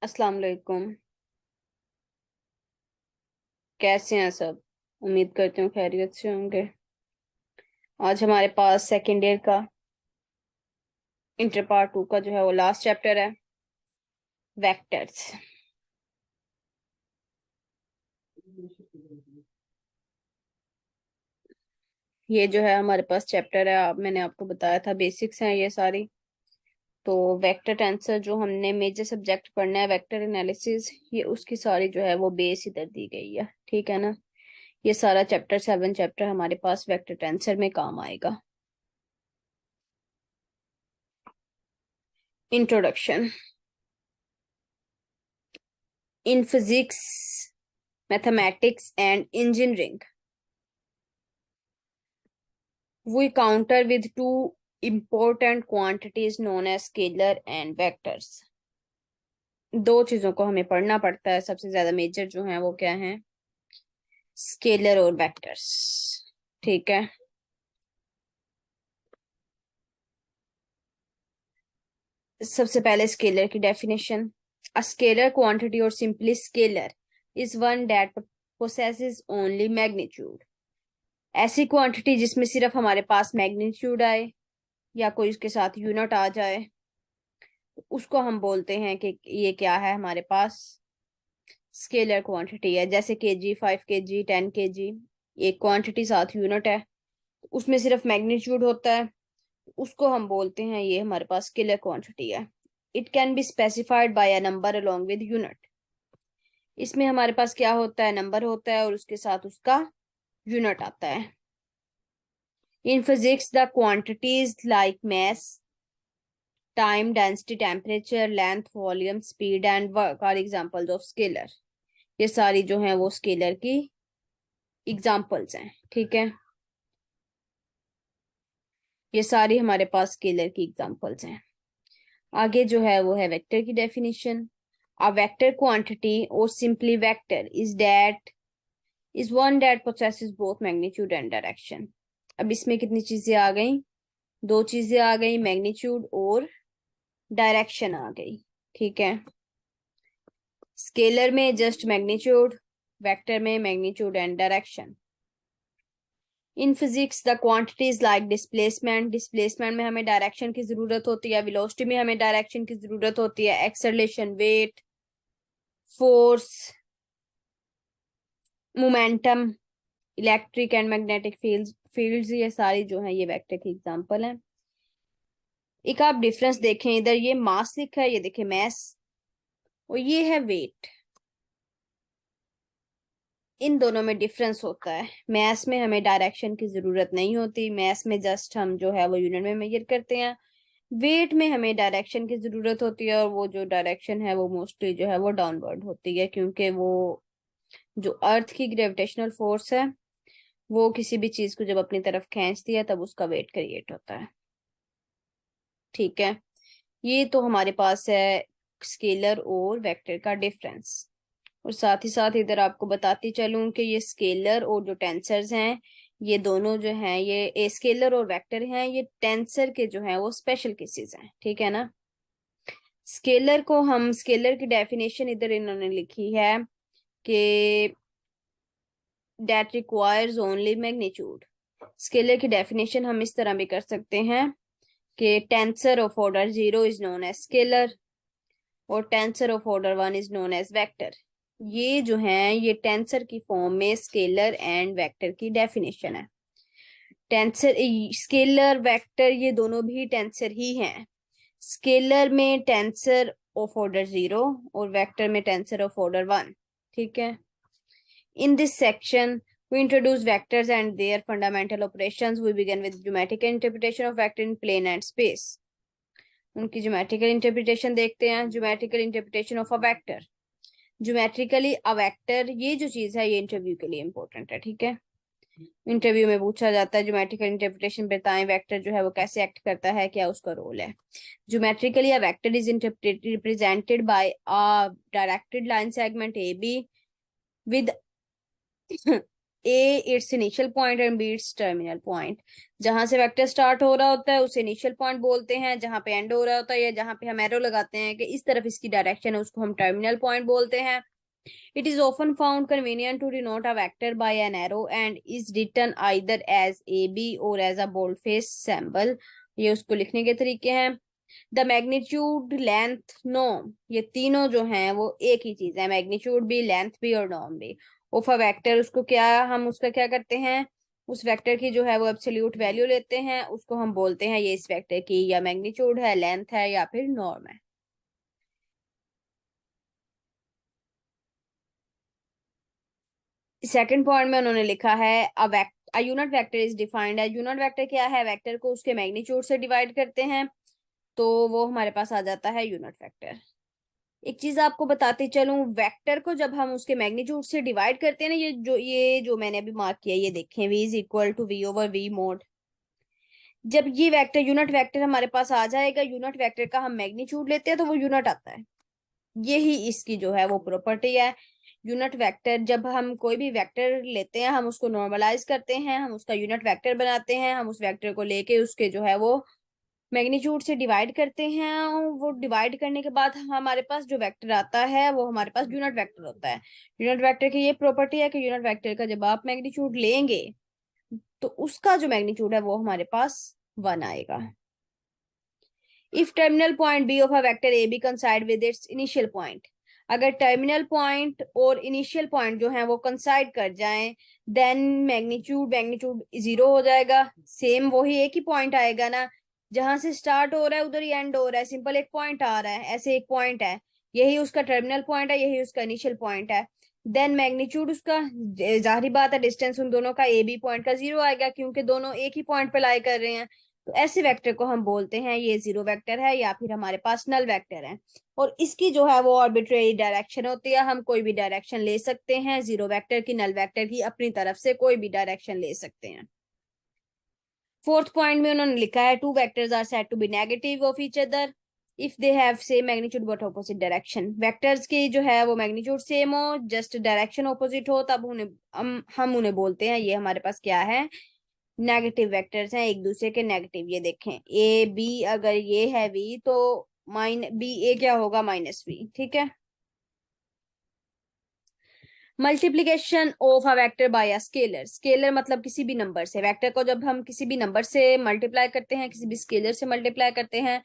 अस्सलाम वालेकुम। कैसे हैं सब? उम्मीद करती हूँ खैरियत से होंगे। आज हमारे पास सेकेंड ईयर का इंटर पार्ट 2 का जो है वो लास्ट चैप्टर है, वेक्टर्स। ये जो है हमारे पास चैप्टर है, मैंने आपको बताया था बेसिक्स हैं ये सारी। तो वेक्टर टेंसर जो हमने मेजर सब्जेक्ट पढ़ना है, वेक्टर एनालिसिस, ये उसकी सारी जो है वो बेस इधर दी गई है, ठीक है ना। ये सारा चैप्टर 7 चैप्टर हमारे पास वेक्टर टेंसर में काम आएगा। Introduction. In physics, mathematics and engineering, we counter with two important quantities known as scalar and vectors। दो चीजों को हमें पढ़ना पड़ता है, सबसे ज्यादा मेजर जो है वो क्या है, स्केलर और वेक्टर्स, ठीक है। सबसे पहले स्केलर की डेफिनेशन। अ स्केलर क्वांटिटी और simply scalar is one that possesses only magnitude. ऐसी क्वांटिटी जिसमें सिर्फ हमारे पास मैग्नीट्यूड आए या कोई उसके साथ यूनिट आ जाए, उसको हम बोलते हैं कि ये क्या है, हमारे पास स्केलर क्वांटिटी है। जैसे केजी, 5 kg, 10 kg, एक क्वांटिटी साथ यूनिट है, उसमें सिर्फ मैग्नीट्यूड होता है, उसको हम बोलते हैं ये हमारे पास स्केलर क्वांटिटी है। It can be specified by a number along with unit. इसमें हमारे पास क्या होता है, नंबर होता है और उसके साथ उसका यूनिट आता है। In physics the quantities like mass, time, density, temperature, length, volume, speed and work are examples of scalar। ये सारी जो है वो स्केलर की एग्जाम्पल्स हैं, ठीक है। ये सारी हमारे पास स्केलर की एग्जाम्पल्स हैं। आगे जो है वो है वेक्टर की डेफिनेशन। अ वेक्टर क्वांटिटी और simply vector is one that possesses both magnitude and direction. अब इसमें कितनी चीजें आ गई, दो चीजें आ गई, मैग्नीट्यूड और डायरेक्शन आ गई, ठीक है। स्केलर में जस्ट मैग्नीट्यूड, वेक्टर में magnitude and direction. In physics the quantities like displacement, displacement में हमें डायरेक्शन की जरूरत होती है, वेलोसिटी में हमें डायरेक्शन की जरूरत होती है, acceleration, weight, force, momentum, electric and magnetic fields, ये सारी जो है ये वेक्टर की एग्जांपल है। एक आप डिफरेंस देखें, इधर ये मास लिखा है, ये देखें मैस, और ये है वेट। इन दोनों में डिफरेंस होता है। मैथ्स में हमें डायरेक्शन की जरूरत नहीं होती, मैथ्स में जस्ट हम जो है वो यूनिट में मेजर करते हैं। वेट में हमें डायरेक्शन की जरूरत होती है, और वो जो डायरेक्शन है वो मोस्टली जो है वो डाउनवर्ड होती है, क्योंकि वो जो अर्थ की ग्रेविटेशनल फोर्स है वो किसी भी चीज को जब अपनी तरफ खींचती है तब उसका वेट क्रिएट होता है, ठीक है। ये तो हमारे पास है स्केलर और वेक्टर का डिफरेंस। और साथ ही साथ इधर आपको बताती चलूं कि ये स्केलर और जो टेंसर्स हैं, ये दोनों जो हैं ये स्केलर और वेक्टर हैं, ये टेंसर के जो हैं वो स्पेशल केसेस हैं, ठीक है ना। स्केलर को हम, स्केलर की डेफिनेशन इधर इन्होंने लिखी है कि that requires only magnitude. Scalar की डेफिनेशन हम इस तरह भी कर सकते हैं कि tensor of order 0 is known as scalar और tensor of order 1 is known as vector. ये जो है ये टेंसर की फॉर्म में स्केलर एंड वेक्टर की डेफिनेशन है। टेंसर, स्केलर, वेक्टर, ये दोनों भी टेंसर ही हैं। स्केलर में टेंसर ऑफ ऑर्डर 0 और वेक्टर में टेंसर ऑफ ऑर्डर 1, ठीक है। In this section we introduce vectors and their fundamental operations. We begin with geometrical interpretation of vector in plane and space। उनकी ज्योमेट्रिकल इंटरप्रिटेशन देखते हैं। Geometrical interpretation of a vector. Geometrically a vector, ये जो चीज है ये interview के लिए इंपॉर्टेंट है, ठीक है। इंटरव्यू में पूछा जाता है ज्योमेट्रिकल इंटरप्रिटेशन बताएं, वेक्टर जो है वो कैसे एक्ट करता है, क्या उसका रोल है। Geometrically a vector is represented by a directed line segment A B with A its initial point and B its terminal point. जहां से वेक्टर स्टार्ट हो रहा होता है उसे इनिशियल पॉइंट बोलते हैं, जहां पे एंड हो रहा होता है या जहां पे हम एरो लगाते हैं कि इस तरफ इसकी डायरेक्शन है उसको हम टर्मिनल पॉइंट बोलते हैं। It is often found convenient to denote a vector by an arrow and is written either as AB or as a boldface symbol। ये उसको लिखने के तरीके हैं। द मैग्नीट्यूड, लेंथ, नॉर्म, ये तीनों जो हैं वो एक ही चीज है, मैग्नीट्यूड भी, लेंथ भी और नॉर्म भी। ऑफ अ वेक्टर, उसको क्या, हम उसका क्या करते हैं, उस वेक्टर की जो है वो एब्सोल्यूट वैल्यू लेते हैं, उसको हम बोलते हैं ये इस वेक्टर की या मैग्नीट्यूड है, लेंथ है या फिर नॉर्म है। सेकंड पॉइंट में उन्होंने लिखा है a unit vector is defined. Unit vector क्या है, वेक्टर को उसके मैग्नीट्यूड से डिवाइड करते हैं तो वो हमारे पास आ जाता है यूनिट वेक्टर। एक चीज आपको बताते चलूं, वेक्टर को जब हम उसके मैग्नीट्यूड से डिवाइड करते हैं ना, ये जो मैंने अभी मार्क किया, ये देखें, v is equal to v over v mod. जब ये वेक्टर यूनिट वेक्टर हमारे पास आ जाएगा, यूनिट वेक्टर का हम मैग्नीट्यूड लेते हैं तो वो यूनिट आता है। यही इसकी जो है वो प्रॉपर्टी है। यूनिट वेक्टर, जब हम कोई भी वेक्टर लेते हैं हम उसको नॉर्मलाइज करते हैं, हम उसका यूनिट वेक्टर बनाते हैं, हम उस वेक्टर को लेके उसके जो है वो मैग्नीट्यूड से डिवाइड करते हैं। वो डिवाइड करने के बाद हमारे पास जो वेक्टर आता है वो हमारे पास यूनिट वेक्टर होता है। यूनिट वेक्टर की ये प्रॉपर्टी है कि यूनिट वेक्टर का जब आप मैग्नीट्यूड लेंगे तो उसका जो मैग्नीट्यूड है वो हमारे पास 1 आएगा। If terminal point B of a vector A B coincides with its initial point, अगर टर्मिनल पॉइंट और इनिशियल पॉइंट जो है वो कंसाइड कर जाएं, देन मैग्नीट्यूड मैग्नीट्यूड 0 हो जाएगा। सेम वही एक ही पॉइंट आएगा ना, जहां से स्टार्ट हो रहा है उधर ही एंड हो रहा है, सिंपल एक पॉइंट आ रहा है, ऐसे एक पॉइंट है, यही उसका टर्मिनल पॉइंट है, यही उसका इनिशियल पॉइंट है। देन मैग्नीट्यूड उसका, जाहिर बात है डिस्टेंस उन दोनों का ए बी पॉइंट का 0 आएगा क्योंकि दोनों एक ही पॉइंट पे लाई कर रहे हैं। तो ऐसे वेक्टर को हम बोलते हैं ये जीरो वेक्टर है या फिर हमारे पास नल वेक्टर है। और इसकी जो है वो आर्बिट्रेरी डायरेक्शन होती है, हम कोई भी डायरेक्शन ले सकते हैं, जीरो वेक्टर की, नल वेक्टर की, अपनी तरफ से कोई भी डायरेक्शन ले सकते हैं। फोर्थ पॉइंट में उन्होंने लिखा है two vectors are said to be negative of each other if they have same magnitude but opposite direction. Vectors की जो है वो मैग्नीट्यूड सेम हो, जस्ट डायरेक्शन ऑपोजिट हो, तब उन्हें हम उन्हें बोलते हैं ये हमारे पास क्या है, नेगेटिव वेक्टर्स हैं, एक दूसरे के नेगेटिव। ये देखें ए बी, अगर ये है वी तो माइन बी ए क्या होगा, माइनस वी। ठीक है। Multiplication of a vector by a scalar, scalar मतलब किसी भी नंबर से, वेक्टर को जब हम किसी भी नंबर से मल्टीप्लाई करते हैं, किसी भी स्केलर से मल्टीप्लाई करते हैं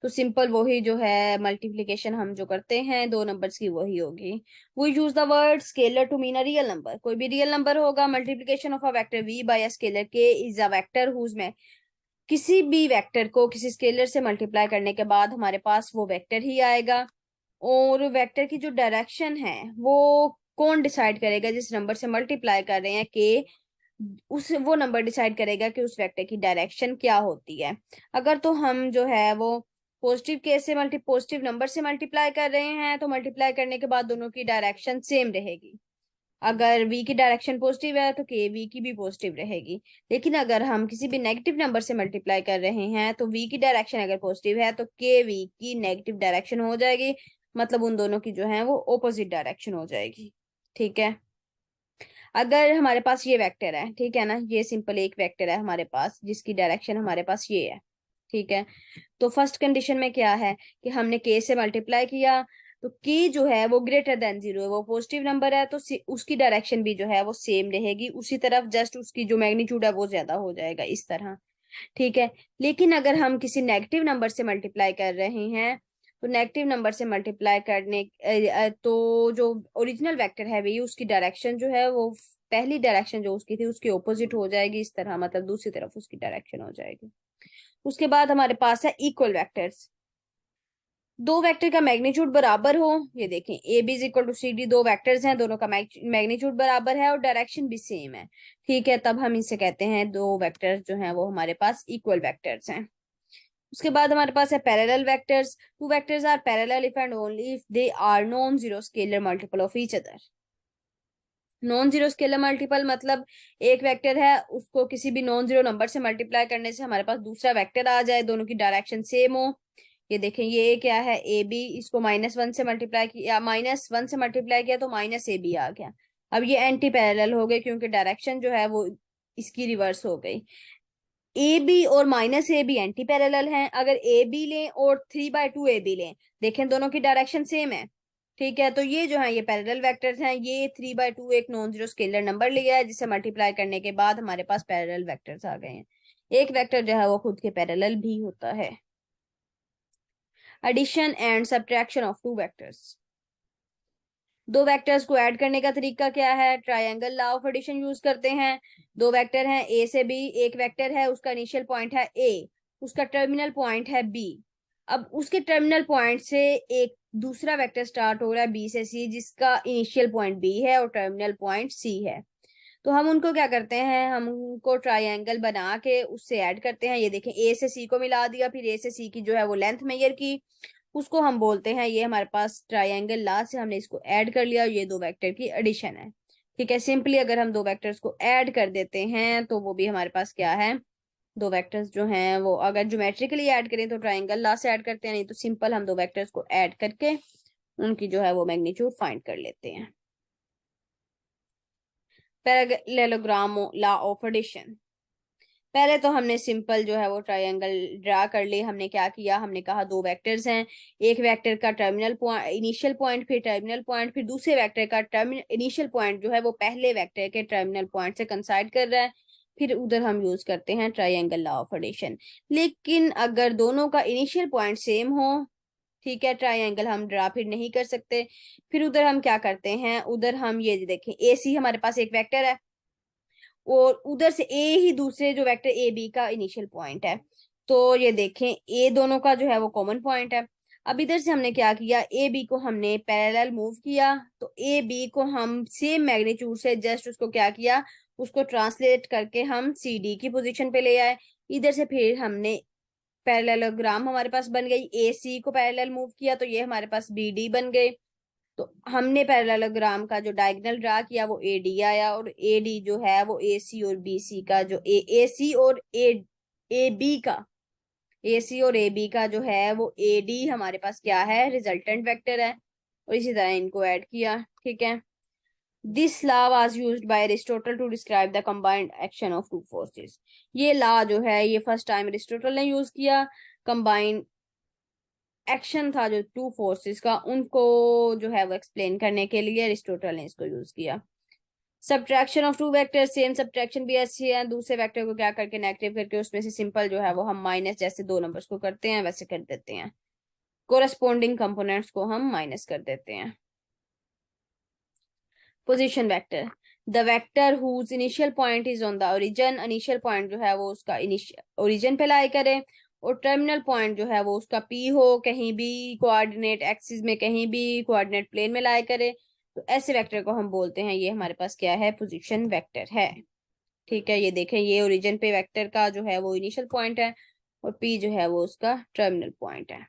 तो सिंपल वही जो है मल्टीप्लीकेशन हम जो करते हैं दो नंबर्स की वही होगी। वो use the word scalar to mean a real number, कोई भी रियल नंबर होगा। Multiplication of a vector v by a scalar k is a vector whose में, किसी भी वेक्टर को किसी स्केलर से मल्टीप्लाई करने के बाद हमारे पास वो वेक्टर ही आएगा। और वेक्टर की जो डायरेक्शन है वो कौन डिसाइड करेगा, जिस नंबर से मल्टीप्लाई कर रहे हैं कि उस वो नंबर डिसाइड करेगा कि उस वेक्टर की डायरेक्शन क्या होती है। अगर तो हम जो है वो पॉजिटिव केस से पॉजिटिव नंबर से मल्टीप्लाई कर रहे हैं तो मल्टीप्लाई करने के बाद दोनों की डायरेक्शन सेम रहेगी। अगर v की डायरेक्शन पॉजिटिव है तो के v की भी पॉजिटिव रहेगी। लेकिन अगर हम किसी भी नेगेटिव नंबर से मल्टीप्लाई कर रहे हैं तो v की डायरेक्शन अगर पॉजिटिव है तो के v की नेगेटिव डायरेक्शन हो जाएगी, मतलब उन दोनों की जो है वो ऑपोजिट डायरेक्शन हो जाएगी। ठीक है। अगर हमारे पास ये वेक्टर है, ठीक है ना, ये सिंपल एक वेक्टर है हमारे पास जिसकी डायरेक्शन हमारे पास ये है। ठीक है। तो फर्स्ट कंडीशन में क्या है कि हमने के से मल्टीप्लाई किया तो के जो है वो ग्रेटर देन 0 है, वो पॉजिटिव नंबर है तो उसकी डायरेक्शन भी जो है वो सेम रहेगी उसी तरफ, जस्ट उसकी जो मैग्नीट्यूड है वो ज्यादा हो जाएगा इस तरह। ठीक है। लेकिन अगर हम किसी नेगेटिव नंबर से मल्टीप्लाई कर रहे हैं तो नेगेटिव नंबर से मल्टीप्लाई करने तो जो ओरिजिनल वेक्टर है वही उसकी डायरेक्शन जो है वो पहली डायरेक्शन जो उसकी थी उसके ऑपोजिट हो जाएगी इस तरह, मतलब दूसरी तरफ उसकी डायरेक्शन हो जाएगी। उसके बाद हमारे पास है इक्वल वेक्टर्स। दो वेक्टर का मैग्नीट्यूड बराबर हो, ये देखें A B is equal to C D, दो वेक्टर्स हैं, दोनों का मैग्नीट्यूड बराबर है और डायरेक्शन भी सेम है। ठीक है, तब हम इसे कहते हैं दो वेक्टर्स जो हैं वो हमारे पास इक्वल वेक्टर्स हैं। उसके बाद हमारे पास है parallel vectors. Two vectors are parallel if and only if they are non zero scalar multiple of each other. Non zero scalar multiple मतलब एक वेक्टर है उसको किसी भी नॉन जीरो नंबर से मल्टीप्लाई करने से हमारे पास दूसरा वेक्टर आ जाए, दोनों की डायरेक्शन सेम हो। ये देखें ये क्या है ए बी, इसको -1 से मल्टीप्लाई किया, -1 से मल्टीप्लाई किया तो -ab आ गया। अब ये एंटी पैरेलल हो गए क्योंकि डायरेक्शन जो है वो इसकी रिवर्स हो गई। ए बी और minus A B anti parallel हैं। अगर ए बी लें और 3/2 ए बी लें, देखें दोनों की डायरेक्शन सेम है, ठीक है, तो ये जो है ये पैरेलल वेक्टर्स हैं। ये 3/2 एक नॉन जीरो स्केलर नंबर लिया है जिसे मल्टीप्लाई करने के बाद हमारे पास पैरेलल वेक्टर्स आ गए हैं। एक वेक्टर जो है वो खुद के पैरेलल भी होता है। Addition and subtraction of two vectors. दो वेक्टर्स को ऐड करने का तरीका क्या है? Triangle law of addition use करते हैं। दो वेक्टर हैं ए से बी, एक वेक्टर है उसका इनिशियल पॉइंट है ए, उसका टर्मिनल पॉइंट है बी। अब उसके टर्मिनल पॉइंट से एक दूसरा वेक्टर स्टार्ट हो रहा है बी से सी, जिसका इनिशियल पॉइंट बी है और टर्मिनल पॉइंट सी है। तो हम उनको क्या करते हैं, हम उनको ट्रायंगल बना के उससे ऐड करते हैं। ये देखें, ए से सी को मिला दिया, फिर ए से सी की जो है वो लेंथ मेजर की, उसको हम बोलते हैं, ये हमारे पास ट्रायंगल ला से हमने इसको ऐड कर लिया, ये दो वेक्टर की एडिशन है। ठीक है, सिंपली अगर हम दो वेक्टर्स को ऐड कर देते हैं तो वो भी हमारे पास क्या है, दो वेक्टर्स जो हैं वो अगर ज्योमेट्रिकली ऐड करें तो ट्रायंगल ला से ऐड करते हैं, नहीं तो सिंपल हम दो वेक्टर्स को ऐड करके उनकी जो है वो मैग्नीट्यूड फाइंड कर लेते हैं। Parallelogram law of addition. पहले तो हमने सिंपल जो है वो ट्रायंगल ड्रा कर ली। हमने क्या किया, हमने कहा दो वेक्टर्स हैं, एक वेक्टर का टर्मिनल पॉइंट इनिशियल पॉइंट, फिर टर्मिनल पॉइंट, फिर दूसरे वेक्टर का टर्मिनल इनिशियल पॉइंट जो है वो पहले वेक्टर के टर्मिनल पॉइंट से कंसाइड कर रहा है, फिर उधर हम यूज करते हैं ट्रायंगल लॉ ऑफ एडिशन। लेकिन अगर दोनों का इनिशियल पॉइंट सेम हो, ठीक है, ट्रायंगल हम ड्रा फिर नहीं कर सकते। फिर उधर हम क्या करते हैं, उधर हम ये देखें ए सी हमारे पास एक वेक्टर है और उधर से ए ही दूसरे जो वेक्टर ए बी का इनिशियल पॉइंट है, तो ये देखें ए दोनों का जो है वो कॉमन पॉइंट है। अब इधर से हमने क्या किया, ए बी को हमने पैरेलल मूव किया, तो ए बी को हम सेम मैग्नीट्यूड से जस्ट उसको क्या किया, उसको ट्रांसलेट करके हम सी डी की पोजीशन पे ले आए। इधर से फिर हमने पैरेललोग्राम हमारे पास बन गई, ए सी को पैरेलल मूव किया तो ये हमारे पास बी डी बन गए। तो हमने पैरेललोग्राम का जो डायगोनल ड्रा किया वो ए डी आया, और ए डी जो है वो ए सी और बी सी का जो ए सी और ए बी का ए सी और ए बी का जो है वो ए डी हमारे पास क्या है, रिजल्टेंट वेक्टर है। और इसी तरह इनको ऐड किया, ठीक है। This law was used by Aristotle to describe the combined action of two forces. ये लॉ जो है ये फर्स्ट टाइम एरिस्टोटल ने यूज किया। कंबाइंड एक्शन था जो टू फोर्सेस का, उनको जो है वो एक्सप्लेन करने के लिए अरिस्टोटल ने इसको यूज किया। Subtraction of two vector, same subtraction भी अच्छी है, दूसरे वेक्टर को क्या करके नेगेटिव करके उसमें से सिंपल जो है वो हम माइनस, जैसे दो नंबर्स को करते हैं वैसे कर देते हैं, कोरस्पोंडिंग कंपोनेंट्स को हम माइनस कर देते हैं। Position vector, the vector whose initial point is on the origin, initial point जो है वो उसका ओरिजिन पे लाई करे, और टर्मिनल पॉइंट जो है वो उसका पी हो, कहीं भी कोऑर्डिनेट एक्सिस में, कहीं भी कोऑर्डिनेट प्लेन में लाई करे, तो ऐसे वेक्टर को हम बोलते हैं, ये हमारे पास क्या है, पोजीशन वेक्टर है। ठीक है, ये देखें, ये ओरिजिन पे वेक्टर का जो है वो इनिशियल पॉइंट है और पी जो है वो उसका टर्मिनल पॉइंट है।